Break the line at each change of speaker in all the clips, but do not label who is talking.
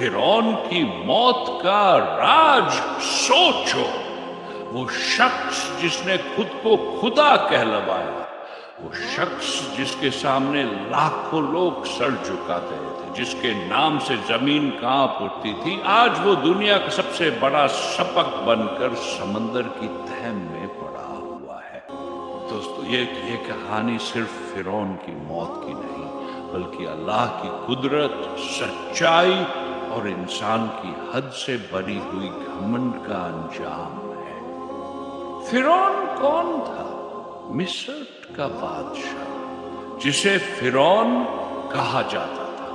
फिरौन की मौत का राज सोचो। वो शख्स जिसने खुद को खुदा कहलवाया, वो शख्स जिसके सामने लाखों लोग सर झुकाते थे, जिसके नाम से जमीन कांप उठती थी, आज वो दुनिया का सबसे बड़ा शपक बनकर समंदर की तह में पड़ा हुआ है। दोस्तों, ये कहानी सिर्फ फिरौन की मौत की नहीं, बल्कि अल्लाह की कुदरत, सच्चाई और इंसान की हद से बनी हुई घमंड का अंजाम है। फिरौन कौन था? मिस्र का बादशाह, जिसे फिरौन कहा जाता था।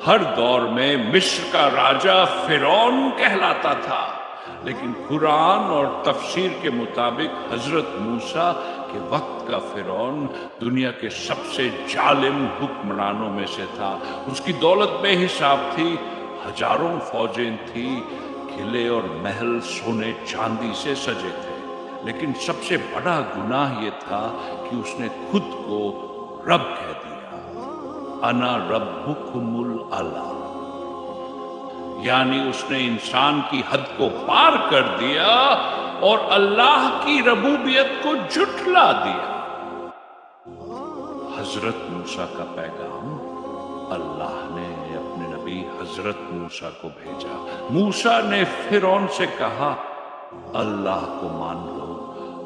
हर दौर में मिस्र का राजा फिरौन कहलाता था, लेकिन कुरान और तफसीर के मुताबिक हजरत मूसा के वक्त का फिरौन दुनिया के सबसे जालिम हुक्मरानों में से था। उसकी दौलत बेहिसाब थी, हजारों फौजें थी, किले और महल सोने चांदी से सजे थे। लेकिन सबसे बड़ा गुनाह ये था कि उसने खुद को रब कह दिया। अना रब्बुकुमुल आला, यानी उसने इंसान की हद को पार कर दिया और अल्लाह की रबूबियत को झुठला दिया। हजरत मूसा का पैगाम अल्लाह ने अपने नबी हजरत मूसा को भेजा। मूसा ने फिरौन से कहा, अल्लाह को मान लो,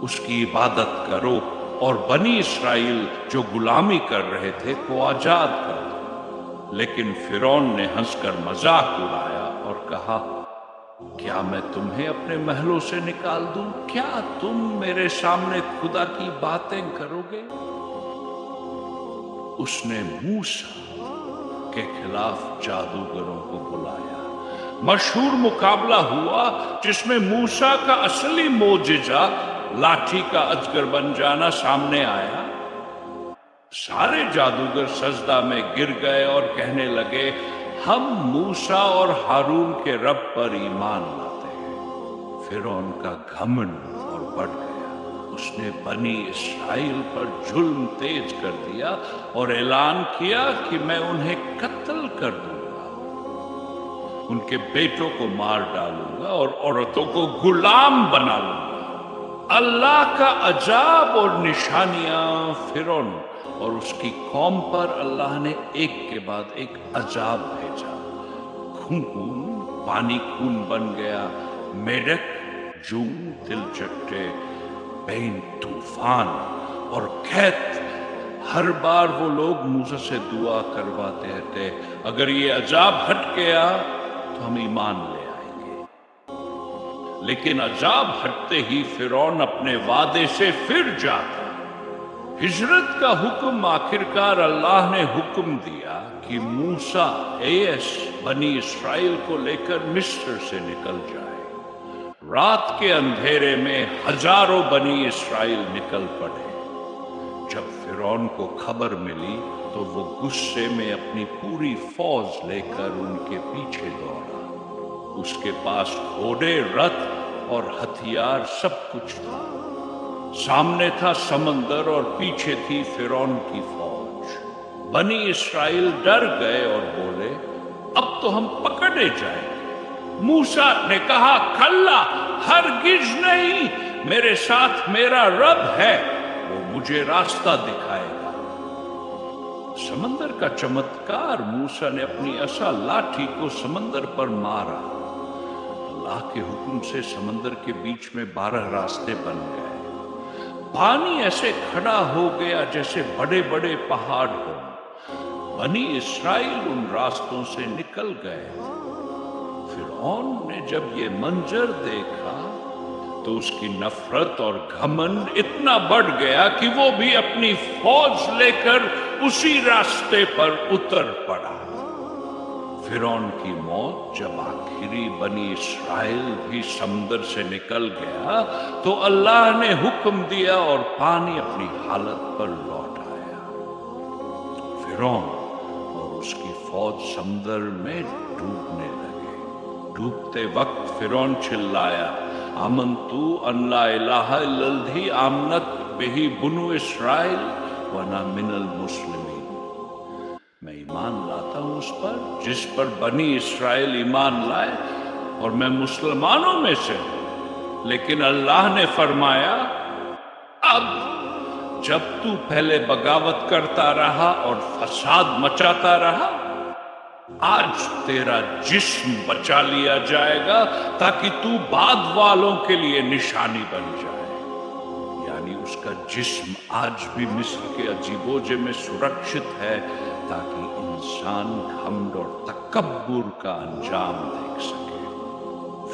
उसकी इबादत करो और बनी इस्राइल जो गुलामी कर रहे थे को आजाद कर दो। लेकिन फिरौन ने हंसकर मजाक उड़ाया और कहा, क्या मैं तुम्हें अपने महलों से निकाल दूं? क्या तुम मेरे सामने खुदा की बातें करोगे? उसने मूसा के खिलाफ जादूगरों को बुलाया। मशहूर मुकाबला हुआ जिसमें मूसा का असली मोजिजा, लाठी का अजगर बन जाना, सामने आया। सारे जादूगर सजदा में गिर गए और कहने लगे, हम मूसा और हारून के रब पर ईमान लाते हैं। फिरौन का घमंड और बढ़ गया। उसने बनी इस्राइल पर जुल्म तेज कर दिया और ऐलान किया कि मैं उन्हें कत्ल कर दूंगा, उनके बेटों को मार डालूंगा और औरतों को गुलाम बना लूंगा। अल्लाह का अजाब और निशानियां फिरौन और उसकी कौम पर अल्लाह ने एक के बाद एक अजाब भेजा। खून पानी खून बन गया, मेढक, जूं, तिलचट्टे, बेन, तूफान और कैद। हर बार वो लोग मूसा से दुआ करवाते थे, अगर ये अजाब हट गया तो हम ईमान ले आएंगे। लेकिन अजाब हटते ही फिरौन अपने वादे से फिर जाता। हिजरत का हुक्म आखिरकार अल्लाह ने हुक्म दिया कि मूसा बनी इस्राइल को लेकर मिस्र से निकल जाए। रात के अंधेरे में हजारों बनी इस्राइल निकल पड़े। जब फिरौन को खबर मिली तो वो गुस्से में अपनी पूरी फौज लेकर उनके पीछे दौड़ा। उसके पास घोड़े, रथ और हथियार सब कुछ था। सामने था समंदर और पीछे थी फिरौन की फौज। बनी इस्राइल डर गए और बोले, अब तो हम पकड़े जाएंगे। मूसा ने कहा, कल्ला, हरगिज नहीं, मेरे साथ मेरा रब है, वो मुझे रास्ता दिखाएगा। समंदर का चमत्कार, मूसा ने अपनी असा लाठी को समंदर पर मारा। अल्लाह के हुक्म से समंदर के बीच में 12 रास्ते बन गए। पानी ऐसे खड़ा हो गया जैसे बड़े बड़े पहाड़ हो। बनी इस्राइल उन रास्तों से निकल गए। फिरौन ने जब ये मंजर देखा तो उसकी नफरत और घमंड इतना बढ़ गया कि वो भी अपनी फौज लेकर उसी रास्ते पर उतर पड़ा। फिरौन की मौत जब आखिरी बनी इस्राइल भी समंदर से निकल गया तो अल्लाह ने हुक्म दिया और पानी अपनी हालत पर लौट आया। फिरौन और उसकी फौज समंदर में डूबने लगे। डूबते वक्त फिरौन चिल्लाया, आमन्तु अन ला इलाहा इल्लल्लाह आमनत बिही बुनु इस्राइल व अना मिनल मुस्लिमीन। मैं ईमान लाता हूं उस पर जिस पर बनी इसराइल ईमान लाए और मैं मुसलमानों में से हूं। लेकिन अल्लाह ने फरमाया, अब जब तू पहले बगावत करता रहा और फसाद मचाता रहा, आज तेरा जिस्म बचा लिया जाएगा ताकि तू बाद वालों के लिए निशानी बन जाए। यानी उसका जिस्म आज भी मिस्र के अजीबोजे में सुरक्षित है ताकि इंसान घमंड और तकब्बुर का अंजाम देख सके।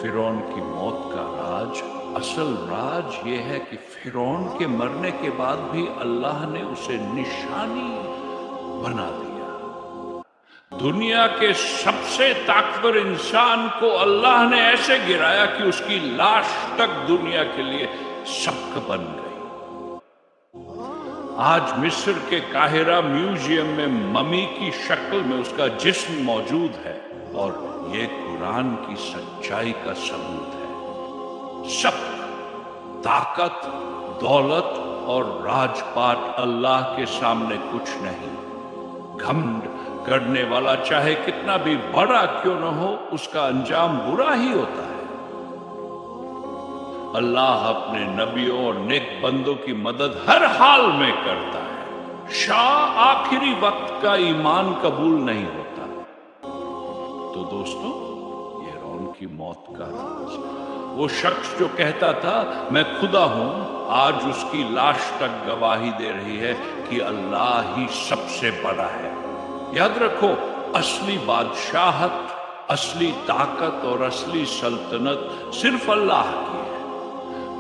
फिरौन की मौत का राज, असल राज ये है कि फिरौन के मरने के बाद भी अल्लाह ने उसे निशानी बना दिया। दुनिया के सबसे ताकतवर इंसान को अल्लाह ने ऐसे गिराया कि उसकी लाश तक दुनिया के लिए सबक बन गई। आज मिस्र के काहिरा म्यूजियम में ममी की शक्ल में उसका जिस्म मौजूद है और ये कुरान की सच्चाई का सबूत है। सब ताकत, दौलत और राजपाट अल्लाह के सामने कुछ नहीं। घमंड करने वाला चाहे कितना भी बड़ा क्यों न हो, उसका अंजाम बुरा ही होता है। अल्लाह अपने नबियों और नेक बंदों की मदद हर हाल में करता है। शाह आखिरी वक्त का ईमान कबूल नहीं होता। तो दोस्तों, ये फिरौन की मौत का राज, वो शख्स जो कहता था मैं खुदा हूं, आज उसकी लाश तक गवाही दे रही है कि अल्लाह ही सबसे बड़ा है। याद रखो, असली बादशाहत, असली ताकत और असली सल्तनत सिर्फ अल्लाह की है।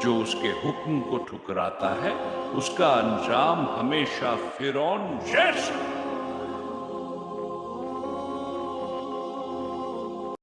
जो उसके हुक्म को ठुकराता है, उसका अंजाम हमेशा फिरौन जैसा